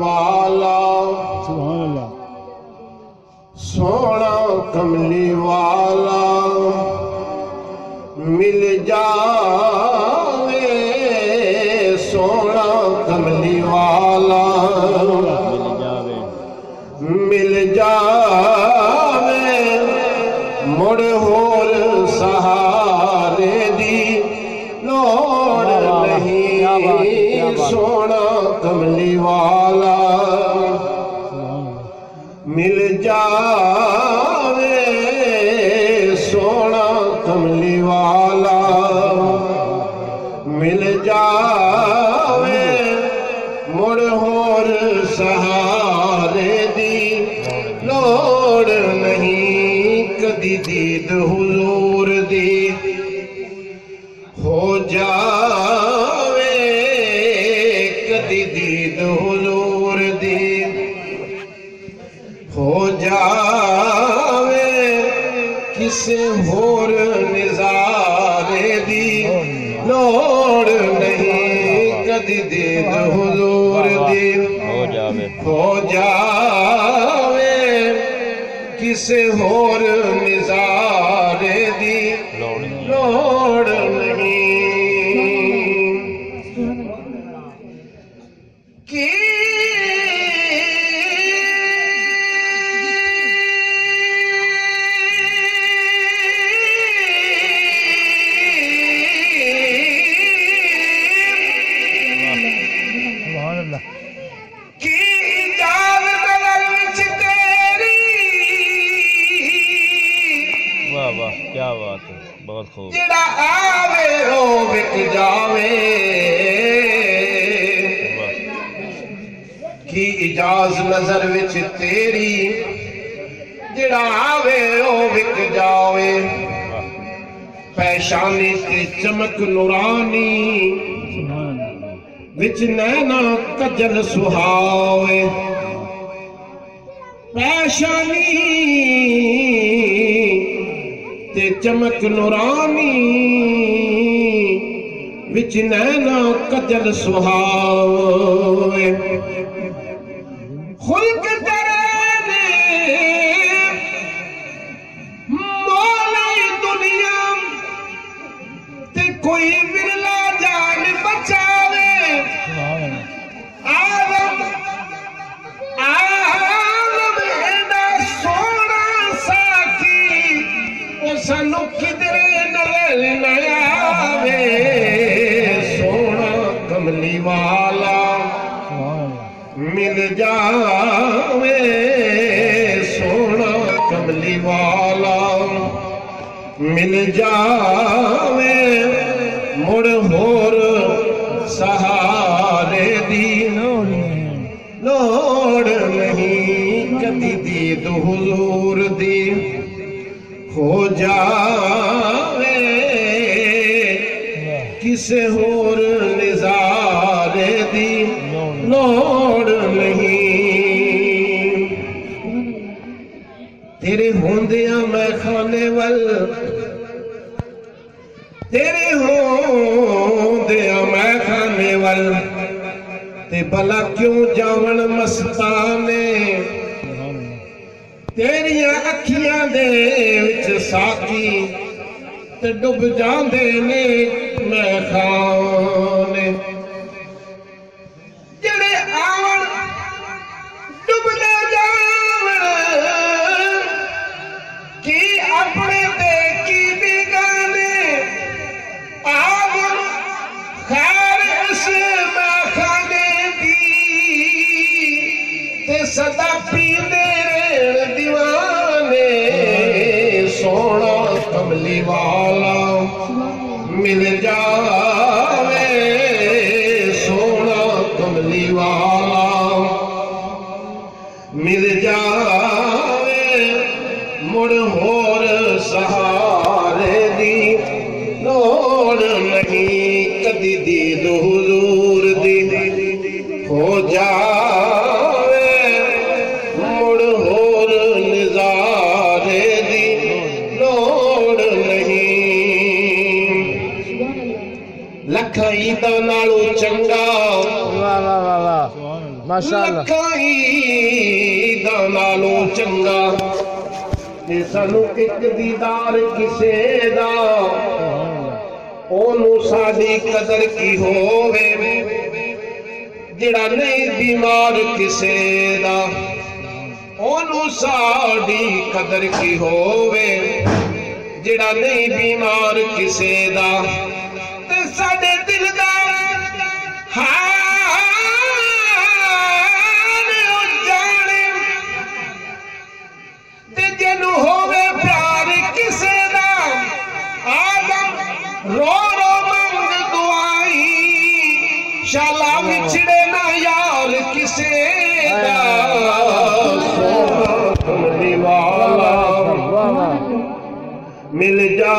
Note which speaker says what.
Speaker 1: वाला
Speaker 2: सुभान अल्लाह
Speaker 1: सोना कमली वाला मिल जावे सोना कमली वाला मिल जावे मुड़ होर सहारे दी लोड़ नहीं सोना कमली वाला मिल जावे सोना कमली वाला मिल जावे मुड़ होर सहारे दी लोड़ नहीं कदी दीद हुजूर दी हो जावे कदी दीद हुजूर दी हो जावे किसे होर निजारे दी लोड़ नहीं कदी दीद हुजूर दी हो जावे किसे होर निजारे दी लोड़ नहीं की
Speaker 3: क्या बात है बहुत खूब
Speaker 1: जिड़ा आवे ओ विक जावे की इजाज नजर विच तेरी जिड़ा आवे ओ विक जावे पैशानी ते चमक नूरानी विच नैना कजल सुहावे पैशानी ते चमक नूरानी विच नैना कजल सुहावे खुल्क तेरे मौला दुनिया ते कोई विरला जान बचावे आलम एदा सोना साकी सानू किधरे नजर न आवे सोना कमली वाला मिल जावे सोना कमली वाला मिल जावे मुड़ होर सहारे दी लोड़ नहीं कदी दीद हुजूर दी हो जावे किसे होर निजारे दी लोड़ नहीं तेरे होंदिया मैं खाने वल तेरे होंदिया मैं खाने वल ते भला क्यों जावन मस्ताने तेरिया अखियां दे विच साकी ते डुब जांदे ने मैं खाने जेड़े आवन डुबदे जावन की अपने ते की बिगाने आवन खैर इस मैं खाने दी ते सदा पींदे दीवाने सोना कमली वाला मिल जावे सोना कमली वाला मिल जावे मुड़ होर सहारे दी लोड़ नहीं कदी दीद हुजूर दी हो जावे मुड़ होर निजारे दी लोड़ नहीं लखाई दा नालों चंगा
Speaker 2: माशाअल्लाह
Speaker 1: ईद नालों चंगा ते सानू एक दीदार किसे दा ओनू साडी कदर की होवे जिहड़ा नहीं बीमार किसे दा ओनू साडी कदर की होवे जिहड़ा नहीं बीमार किसे दा ते साडे दिल दा हाल ओ जाने ते जिन्नू होवे प्यार किसे दा आदम रो रो मंग दुआई शाला विछड़े ना यार किसे दा सोना वाला मिल जा